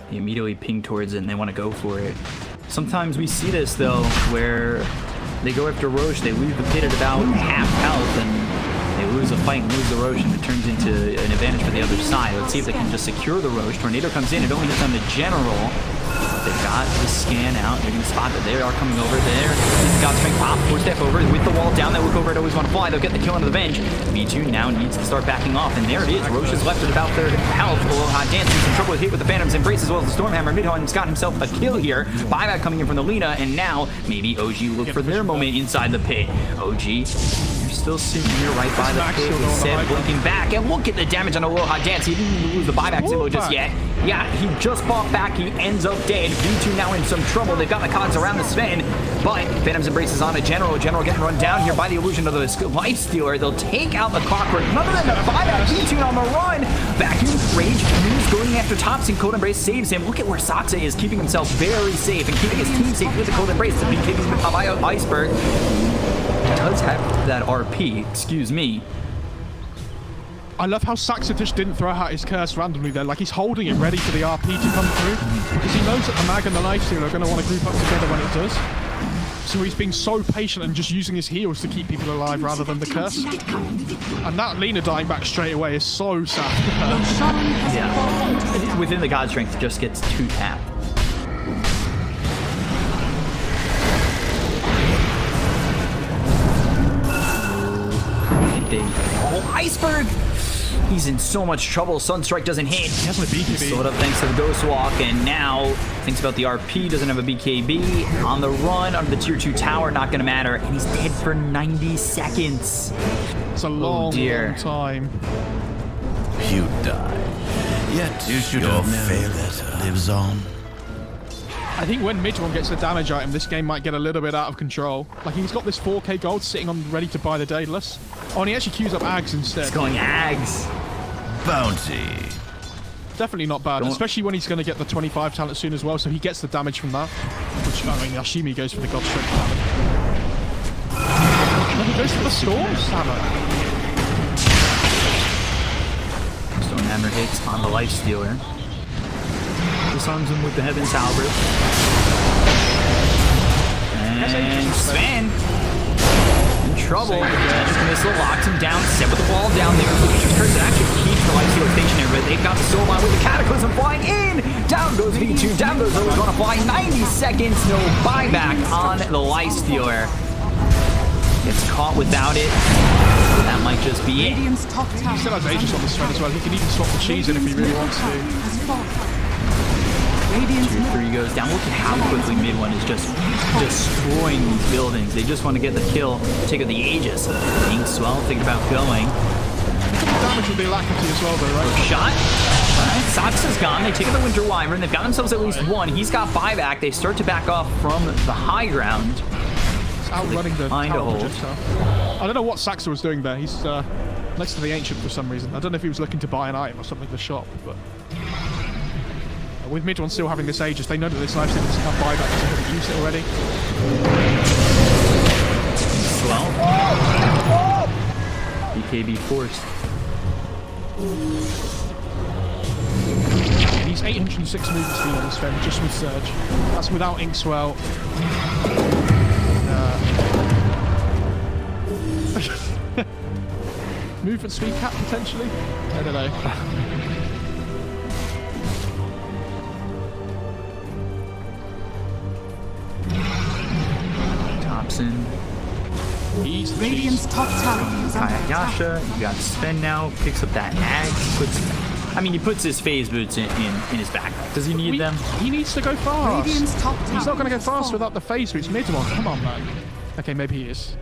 They immediately ping towards it and they want to go for it. Sometimes we see this though, where they go after Roche, they leave the pit at about half health and they lose a fight and lose the Roche and it turns into an advantage for the other side. Let's see if they can just secure the Roche. Tornado comes in, it only hits on the General. They've got the scan out. They're going to spot that they are coming over there. He's got strength pop, 4-step over with the wall down. They look over at Always Want to Fly. They'll get the kill onto the bench. V2 now needs to start backing off, and there it is. Roche is left with about third health. OG dancing some trouble hit with the Phantom's Embrace as well as the Stormhammer. Midhorn's got himself a kill here. Buyback coming in from the Lina, and now maybe OG look for their moment inside the pit. OG, you're still sitting here right by the pit with Seb blinking back, and look at the damage on OG dance. He didn't even lose the buyback symbol just yet. Yeah, he just fought back. He ends up dead. V2 now in some trouble. They've got the cogs around the Sven, but Phantom's Embrace is on a General. General getting run down here by the illusion of the Life Stealer. They'll take out the Clockwork. None of them to buyback. V2 on the run. Vacuum, Rage, News going after Topson. Cold Embrace saves him. Look at where Saksa is, keeping himself very safe and keeping his team safe with the Cold Embrace. The BKB's Iceberg does have that RP. Excuse me. I love how Saxa just didn't throw out his curse randomly there. Like, he's holding it ready for the RP to come through. Because he knows that the Mag and the Life Stealer are going to want to group up together when it does. So he's being so patient and just using his heals to keep people alive rather than the curse. And that Lina dying back straight away is so sad. Yeah. Within the God Strength just gets 2 tap. Oh, Iceberg! He's in so much trouble. Sunstrike doesn't hit. He has a BKB. Slowed up thanks to the Ghost Walk, and now thinks about the RP. Doesn't have a BKB. On the run under the tier 2 tower, not gonna matter. And he's dead for 90 seconds. It's a long, long time. You die. Yet you should your failure lives on. I think when Midron gets the damage item, this game might get a little bit out of control. Like, he's got this 4k gold sitting on ready to buy the Daedalus. Oh, and he actually queues up Ags instead. He's going Ags. Bounty. Definitely not bad, especially when he's going to get the 25 talent soon as well, so he gets the damage from that. Which, I mean, Ashimi goes for the God Strength talent. And then he goes for the Storm Hammer. Stormhammer hits on the Life Stealer. Disarms him with the Heaven's Halberd. And Sven in trouble. Missile locks him down. Set with the wall down there. Nature's Curse actually keeps the Life Stealer stationary, but they've got the soul line with the Cataclysm flying in. Down goes V2. Down goes Always Want to Fly. 90 seconds. No buyback on the Life Stealer. Gets caught without it. That might just be it. He still has Aegis on the Sven as well. He can even swap the cheese in if he really wants to. Tier 3 goes down. Look at how quickly Mid-1 is just destroying these buildings. They just want to get the kill, take out the Aegis. Inkswell, think about going. The damage will be Alacrity as well, though, right? Shot. Alright, Saksa's gone. They take out the Winter Wyvern. They've got themselves at least one. He's got buyback. They start to back off from the high ground. He's outrunning the hold. I don't know what Saxa was doing there. He's next to the Ancient for some reason. I don't know if he was looking to buy an item or something in the shop, but... with Midron still having this Aegis, they know that this Life Stealer doesn't have buyback because they haven't used it already. Well, BKB forced. He's 806 movement speed on this Sven just with Surge. That's without Inkswell. Movement speed cap potentially? I don't know. Topson. He's Radiant's top tower is under attack. Kayasha, you got Sven now, picks up that Axe, he puts his phase boots in his backpack. Does he need them? He needs to go fast. Radiant's top tower. He's not going to go fast without the phase boots. Midron, come on, man. Okay, maybe he is.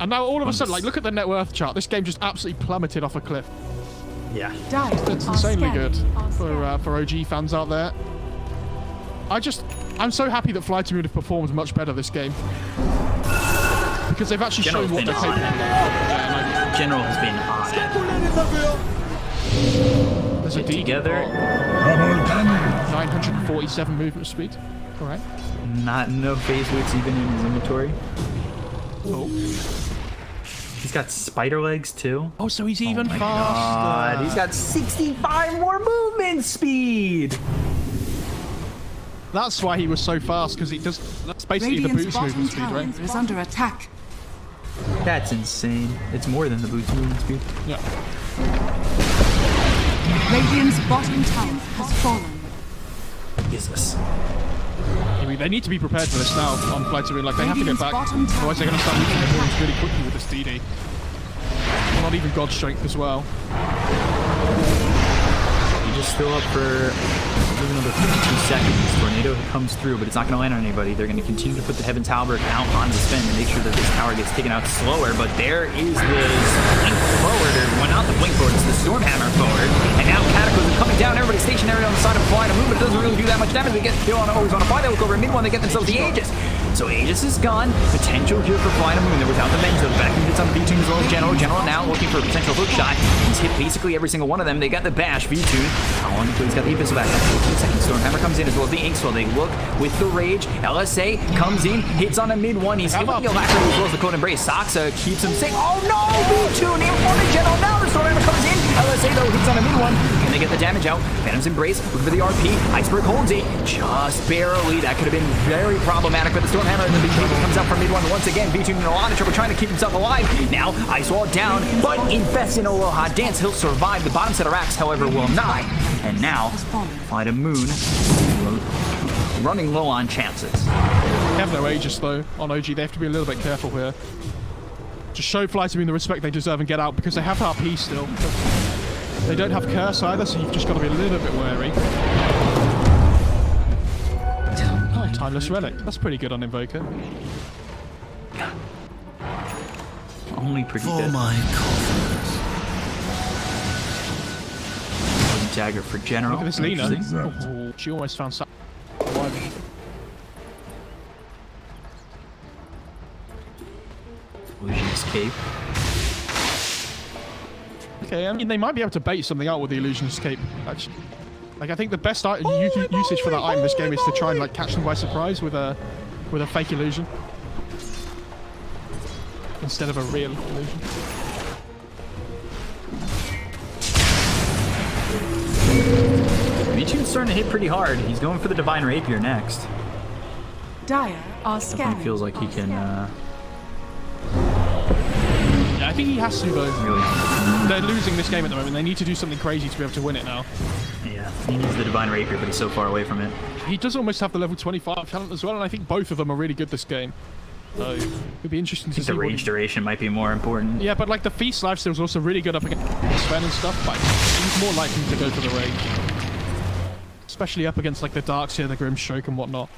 And now all of a sudden, like, look at the net worth chart. This game just absolutely plummeted off a cliff. Yeah. It's insanely good for OG fans out there. I'm so happy that FLYTOMOON have performed much better this game. Because they've actually shown what they're capable of. General has been on. There's a D together. 947 movement speed. All right. No phase boots even in his inventory. Oh. He's got spider legs too. Oh, so he's even faster. God. He's got 65 more movement speed. That's why he was so fast, because that's basically the boost movement speed, right? Is under attack. That's insane. It's more than the boost movement speed. Yeah. Radiant's bottom tower has fallen. Jesus. I mean, they need to be prepared for this now on FLYTOMOON. Like, they have to get back. Otherwise, they're going to start losing their moves really quickly with this DD. Not even God Strength as well. You just fill up for another 52 seconds. Tornado comes through, but it's not going to land on anybody. They're going to continue to put the Heaven's Halberd out on the spin to make sure that this tower gets taken out slower. But there is the blink forward, or well, not the blink forward, it's the Stormhammer forward. And now Cataclysm coming down. Everybody's stationary on the side of FLYTOMOON, but it doesn't really do that much damage. They get the kill on Always on a Fly. They look over mid one. They get themselves the Aegis. So Aegis is gone. Potential here for FLYTOMOON. They're without the Venge, though. The vacuum hits on V-Tune as well as General. General now looking for a potential hook shot. He's hit basically every single one of them. They got the bash, V-Tune. How long until he's got the Abyssal back? 14 seconds. Stormhammer comes in as well as the Inkswell. They look with the Rage. LSA comes in, hits on a mid one. He's hit with the Alacrity as well as the Code Embrace. Saxa keeps him safe. Oh no! V-Tune in for the General. Now the Stormhammer comes in. LSA though hits on a mid one. Can they get the damage out? Phantom's Embrace. Looking for the RP. Iceberg holds it. Just barely. That could have been very problematic for the Stormhammer. And the V-Tune comes out from mid one once again. V-Tune in a lot of trouble trying to keep himself alive. Now Ice Wall down, but Infest in Aloha Dance. He'll survive. The bottom set of racks, however, will not. And now FLYTOMOON running low on chances. They have no Aegis though on OG. They have to be a little bit careful here. Just show FLYTOMOON the respect they deserve and get out, because they have RP still. They don't have Curse either, so you've just got to be a little bit wary. Oh, Timeless Relic. That's pretty good on INVOKER. Only pretty For good. my confidence. Dagger for General. Look at this Lina. Interesting. Oh, she almost found something. Illusion Escape. Okay, I mean, they might be able to bait something out with the Illusion Escape, actually. Like, I think the best usage for that item in this game is to try and, like, catch them by surprise with a fake illusion. Instead of a real illusion. V-Tune's starting to hit pretty hard. He's going for the Divine Rapier next. Dire are Definitely scanning. feels like he can, Yeah, I think he has to, though. really... They're losing this game at the moment. They need to do something crazy to be able to win it now. Yeah, he needs the Divine Rapier, but he's so far away from it. He does almost have the level 25 talent as well, and I think both of them are really good this game. So, it'd be interesting to see The what range duration might be more important. Yeah, but like the Feast lifesteal is also really good up against Sven and stuff, but he's more likely to go for the range. Especially up against like the Darkseer, the Grimstroke and whatnot.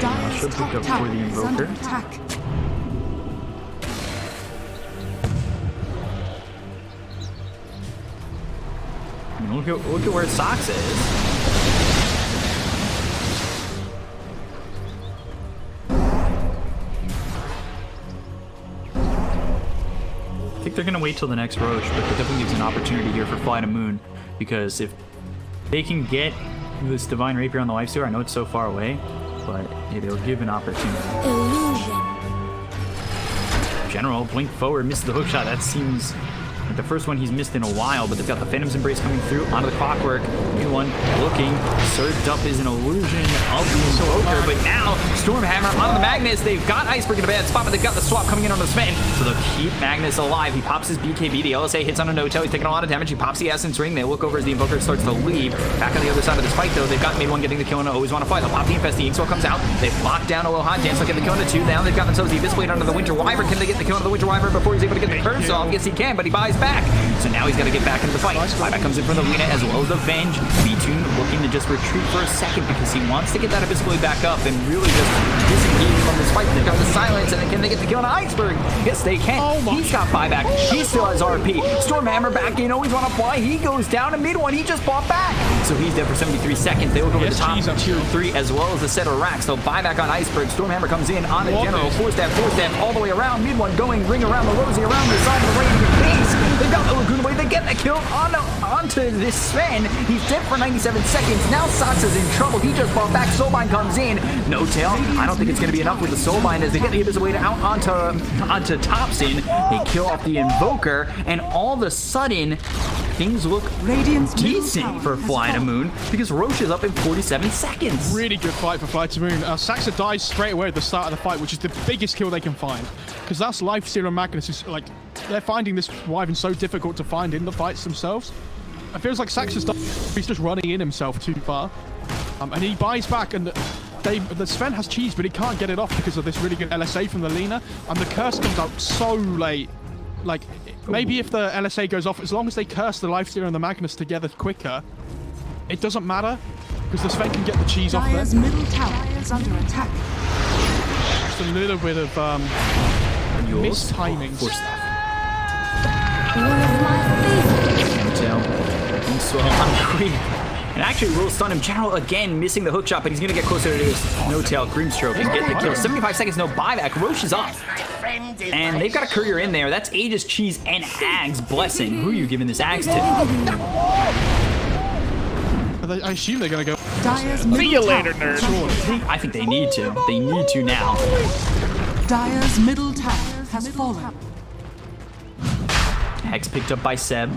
Dire's Should top pick up tower for the is under Invoker. attack. I mean, look at where Sox is. I think they're going to wait till the next Roche, but that definitely gives an opportunity here for FLYTOMOON, because if they can get this Divine Rapier on the Lifestealer, I know it's so far away, but it'll give an opportunity. Illusion. General, blink forward, misses the hook shot. That seems like the first one he's missed in a while, but they've got the Phantom's Embrace coming through onto the Clockwork. New one looking. Surged up is an illusion of the Invoker, but now Stormhammer on the Magnus. They've got Iceberg in a bad spot, but they've got the swap coming in on the Sven, so they'll keep Magnus alive. He pops his BKB. The LSA hits on a no-tail. He's taking a lot of damage. He pops the Essence Ring. They look over as the Invoker starts to leave. Back on the other side of this fight, though, they've got mid one getting the kill and Always Want to Fly. They'll pop the Infest. The Inkswell comes out. They've locked down Aloha Dance. They'll get the kill into 2. Now they've got themselves the Abyss Blade under the Winter Wyvern. Can they get the kill into the Winter Wyvern before he's able to get the curse off? Yes, he can, but he buys back. So now he's got to get back into the fight. Buyback comes in from the Lina as well as the Venge. V-Tune looking to just retreat for a second because he wants to get that Abyss Blade back up and really just disengage from this fight. They've got the silence, and can they get the kill on Iceberg? Yes, they can. He's got buyback. He still has RP. Stormhammer back in. Always Want to Fly. He goes down. And mid one, he just bought back. So he's dead for 73 seconds. They look over the top tier 3 as well as the set of racks. So buyback on Iceberg. Stormhammer comes in on the General. 4-step all the way around. Mid one going, ring around the Rosie, around the side of the Radiant base. They've got the Laguna Blade. They get the kill onto this Sven. He's dead for 97 seconds. Now Sox is in trouble. He just bought back. Soulbind comes in. No tail. I don't think it's going to be enough with the Soulbind as they get the Abyss Blade out onto TOPSON. They kill off the Invoker, and all of a sudden, things look Radiant's middle decent tower for has FLYTOMOON because Roche is up in 47 seconds. Really good fight for FLYTOMOON. Saxa dies straight away at the start of the fight, which is the biggest kill they can find. Because that's Lifesteal and Magnus is like, they're finding this Wyvern so difficult to find in the fights themselves. It feels like Saxa's he's just running in himself too far. And he buys back, and the Sven has cheese, but he can't get it off because of this really good LSA from the Lina. And the curse comes out so late. Like, maybe if the LSA goes off, as long as they curse the Lifesteal and the Magnus together quicker, it doesn't matter, because the Sven can get the cheese off there. Dire's middle tower is under attack. Just a little bit of missed timings. One of my favorites. He's so hungry. And actually will stun him. General again missing the hook shot, but he's gonna get closer to this no-tail Grimstroke and get the kill. 75 seconds, no buyback. Roche is up. And they've got a courier in there. That's Aegis, Cheese, and Ags Blessing. Who are you giving this Ags to? I assume they're gonna go. Dire's middle tower. I think they need to. They need to now. Dire's middle tower has fallen. Hex picked up by Seb.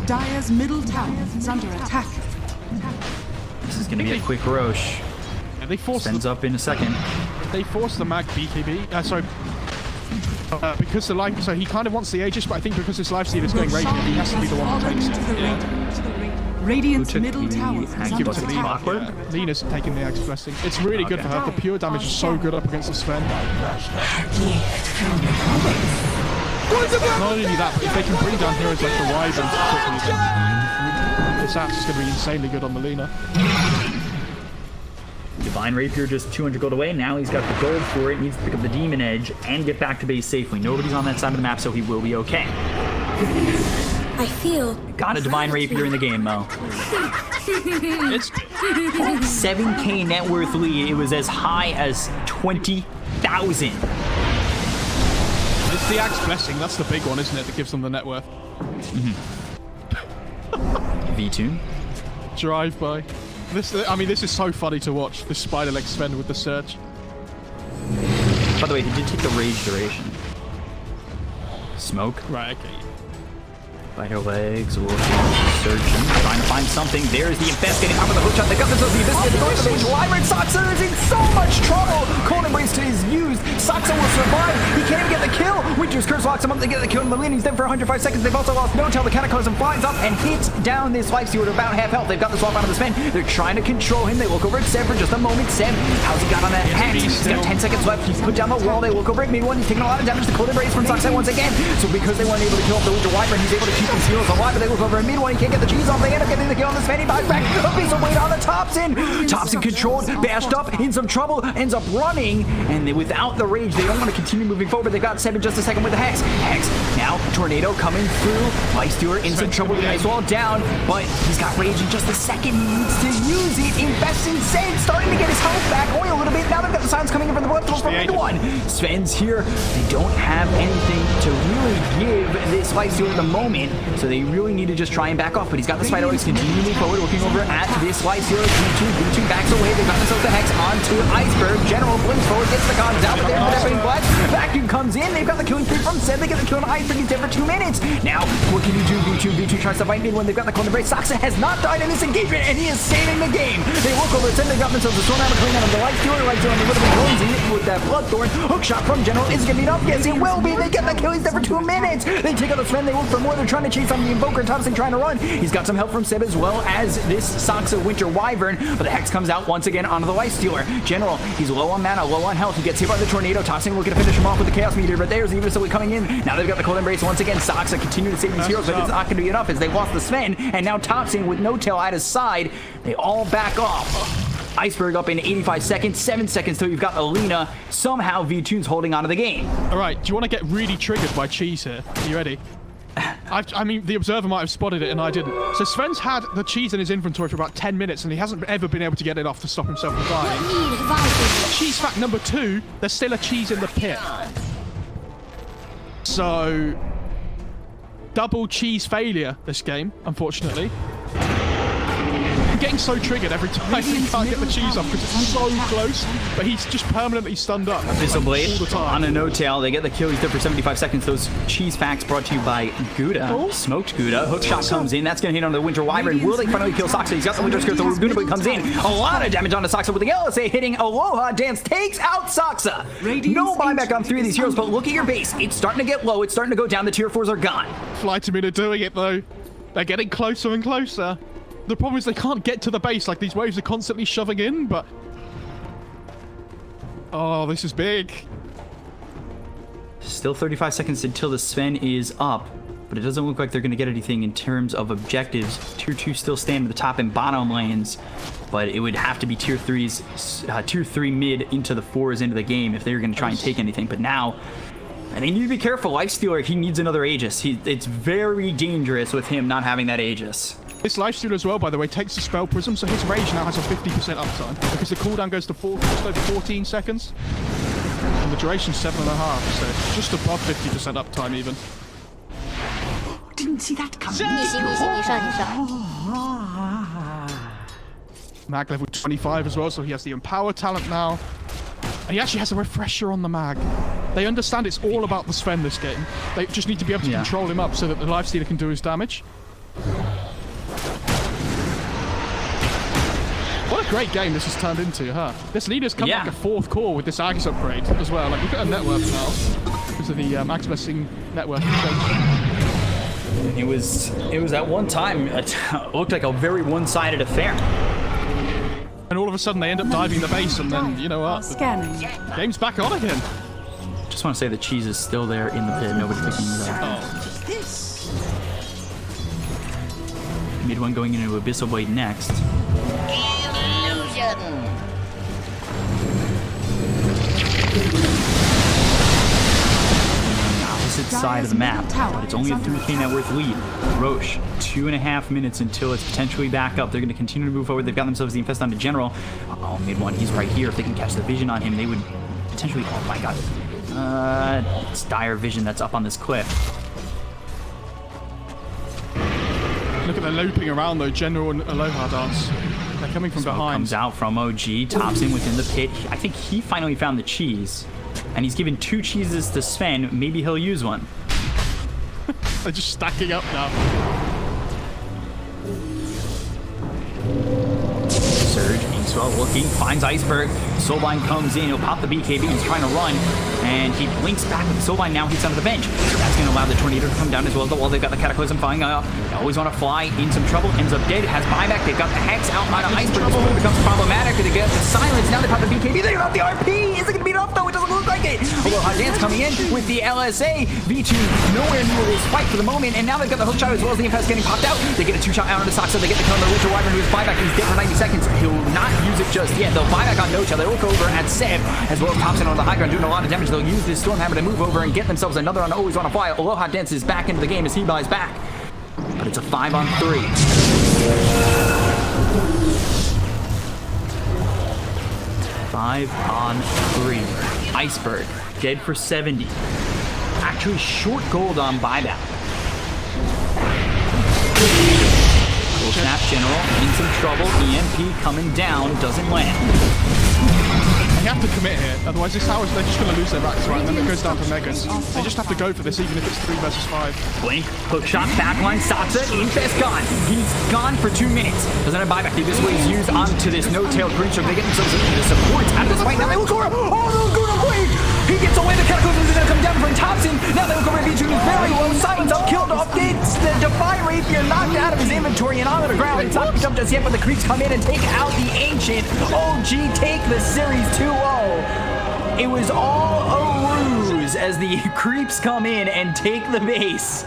Dire's middle tower is under attack. This is gonna be a quick Roche. Yeah, they force Sends up in a second. They force the Mag BKB. Sorry. Because the life, so he kind of wants the Aegis, but I think because his Lifesteal is going Radiant, he has to be the one that takes it. Radiant's Who took middle the tower is Axe under Blessing? attack. Clockwork? Lena's taking the Axe Blessing. It's really good for her. The pure damage is so good up against the Sven. Not only that, but if they can bring down heroes like the Wyvern quickly, then this Axe is going to be insanely good on the Lina. Divine Rapier just 200 gold away. Now he's got the gold for it. Needs to pick up the Demon Edge and get back to base safely. Nobody's on that side of the map, so he will be okay. I feel. Got a Divine Rapier in the game, Mo. It's 7k net worth lead. It was as high as 20,000. It's the Axe Blessing. That's the big one, isn't it, that gives them the net worth. V2. Drive-by. I mean, this is so funny to watch. This spider leg Sven with the search. By the way, he did take the rage duration. Smoke. Right, okay. Spider legs, searching, trying to find something. There's the Infest getting out with the hook shot. They got themselves the Abyss, they're going for the Wyvern. Saxa is in so much trouble. Cold Embrace is used. Saxa will survive. He can't even get the kill. Winter's Curse locks him up. They get the kill in the lead. He's dead for 105 seconds. They've also lost No-Tail. The Cataclysm flies up and hits down this Lifesteal to about half health. They've got the swap out of the Sven. They're trying to control him. They look over at Seb for just a moment. Seb, how's he got on that Hex? He's got 10 seconds left. He's put down the wall. They look over at mid one. He's taking a lot of damage. The Cold Embrace from Saxa once again. So because they weren't able to kill off the Winter Wyvern, he's able to keep his heroes alive. But they look over at mid one. He can't get the cheese off. They end up getting the kill on the Sven. He buys back a piece of weight on the Topson. Topson controlled, bashed up, in some trouble, ends up running. And they, without the rage, they don't want to continue moving forward. They got Seb in just a second with the Hex. Hex, now Tornado coming through. Lifesteal in some trouble with the ice wall down. But he's got rage in just a second. He needs to use it. Invest in Sven, starting to get his health back. Only a little bit. Now they've got the signs coming in from the left from mid one. Sven's here. They don't have anything to really give this Lifesteal at the moment. So they really need to just try and back off. But he's got the Spider Legs continuing forward, looking over at this Lifesteal. V2 backs away. They've got themselves the Hex onto Iceberg. General blinks forward, gets the cogs out, but they're everything black. Vacuum comes in. They've got the killing streak from Seb. They get the kill on Iceberg. He's dead for 2 minutes. Now, what can you do? V2 tries to fight mid when they've got the Cold Embrace. Saxa has not died in this engagement, and he is saving the game. They look over at Seb. They've got themselves a Storm Hammer clean out of the Lifesteal. Lifesteal a little bit closing with that Bloodthorn. Hook shot from General. Is it going to be enough? Yes, it will be. They get the kill. He's dead for 2 minutes. They take out the Sven. They look for more. They're trying to chase on the Invoker. Thompson trying to run. He's got some help from Seb as well as this Saxa Winter Wyvern, but the Hex comes out once again onto the Lifestealer. General, he's low on mana, low on health. He gets hit by the Tornado. Tossing looking to finish him off with the Chaos Meteor, but there's even so coming in. Now they've got the Cold Embrace once again. Saxa continue to save these heroes, but it's not going to be enough as they lost the Sven, and now Toppson with No-Tail at his side. They all back off. Iceberg up in 85 seconds, 7 seconds till you've got Alina. Somehow V2's holding on to the game. All right, do you want to get really triggered by cheese here? Are you ready? I mean, the observer might have spotted it and I didn't. So Sven's had the cheese in his inventory for about 10 minutes and he hasn't ever been able to get it off to stop himself from dying. Cheese fact number 2, there's still a cheese in the pit. So, double cheese failure this game, unfortunately. I'm getting so triggered every time he can't get the cheese off because it's so close, but he's just permanently stunned up. Abyssal Blade all the time. on a no-tail. They get the kill. He's there for 75 seconds. Those cheese facts brought to you by Gouda. Oh. Smoked Gouda. Hook shot comes in. That's going to hit on the Winter Wyvern. Will they finally kill Soxa? He's got the Winter Skirt. The Gouda Blade comes in. A lot of damage onto Soxa with the LSA hitting. Aloha Dance takes out Soxa. No buyback on 3 of these heroes, but look at your base. It's starting to get low. It's starting to go down. The tier 4s are gone. FLYTOMOON are doing it though. They're getting closer and closer. The problem is they can't get to the base. Like, these waves are constantly shoving in, but... Oh, this is big. Still 35 seconds until the Sven is up, but it doesn't look like they're going to get anything in terms of objectives. Tier 2 still stand at the top and bottom lanes, but it would have to be Tier 3's, Tier 3 mid into the 4s into the game if they were going to try and take anything. But now, and they need to be careful. Lifestealer, he needs another Aegis. It's very dangerous with him not having that Aegis. This Lifestealer as well, by the way, takes the Spell Prism, so his Rage now has a 50% uptime because the cooldown goes to just over 14 seconds. And the duration's 7.5, so just above 50% uptime even. Didn't see that coming. 你上 Mag level 25 as well, so he has the Empower talent now. And he actually has a Refresher on the Mag. They understand it's all about the Sven this game. They just need to be able to control him up so that the Lifestealer can do his damage. What a great game this has turned into, huh? This leader's come like a 4th core with this Aegis upgrade as well. Like, look at a network now because of the Max Blessing network. It was at one time, it looked like a very one-sided affair. And all of a sudden they end up diving the base, and then, you know what? Scanning. The game's back on again. Just want to say the cheese is still there in the pit. Nobody picking it up. Oh. Mid one going into Abyssal Blade next. Opposite side of the map, but it's only a 3k net worth lead. Roche, 2.5 minutes until it's potentially back up. They're going to continue to move forward. They've got themselves the Infest onto General. Oh, mid one, he's right here. If they can catch the vision on him, they would potentially. Oh my god. It's dire vision that's up on this cliff. Look at the looping around though, General and Aloha Dance. They're coming from behind. Comes out from OG.TOPSON within the pit. I think he finally found the cheese. And he's given 2 cheeses to Sven. Maybe he'll use one. They're just stacking up now. Surge, Inkswell looking, finds Iceberg. Soulbind comes in, he'll pop the BKB, he's trying to run, and he blinks back with the Soulbind. Now he's onto the bench. So that's going to allow the Tornado to come down as well as the wall. They've got the Cataclysm flying up. They always want to fly in some trouble, ends up dead, has buyback. They've got the Hex out on Iceberg. This becomes problematic. They get the Silence, now they pop the BKB. They got the RP. Is it going to beat it off though? It doesn't look like it. Aloha Dance coming in with the LSA. V2 nowhere near this fight for the moment, and now they've got the hook shot as well as the Infest getting popped out. They get a 2-shot out onto Soxa. They get the kill on the Winter Wyvern who is buyback. He's dead for 90 seconds. He'll not use it just yet. They'll buy back on no-tail. They look over at Seb as well as TOPSON on the high ground doing a lot of damage. They'll use this Stormhammer to move over and get themselves another on Always Wanna Fly. Aloha Dance is back into the game as he buys back. But it's a 5-on-3. 5-on-3. Iceberg, dead for 70. Actually short gold on buyback. Full snap General, in some trouble. EMP coming down, doesn't land. They have to commit here, otherwise this tower's, they're just going to lose their racks, right? And then it goes down to Megas. They just have to go for this, even if it's 3 versus 5. Blink, hook shot, backline, Soxa, Infest gone. He's gone for 2 minutes. Doesn't have buyback. This way is used onto this no-tailed creature. They get themselves the supports out of this fight. Now they look over. Oh, they'll go to Blink. He gets away. The Cataclysm is going to come down from TOPSON. Now they look over. V2 is very low. Silence up, killed off. Gets the Defy Rapier knocked out of his inventory and onto the ground. It's not picked up just yet, but the creeps come in and take out the Ancient. OG take the series 2-0. It was all a ruse as the creeps come in and take the base.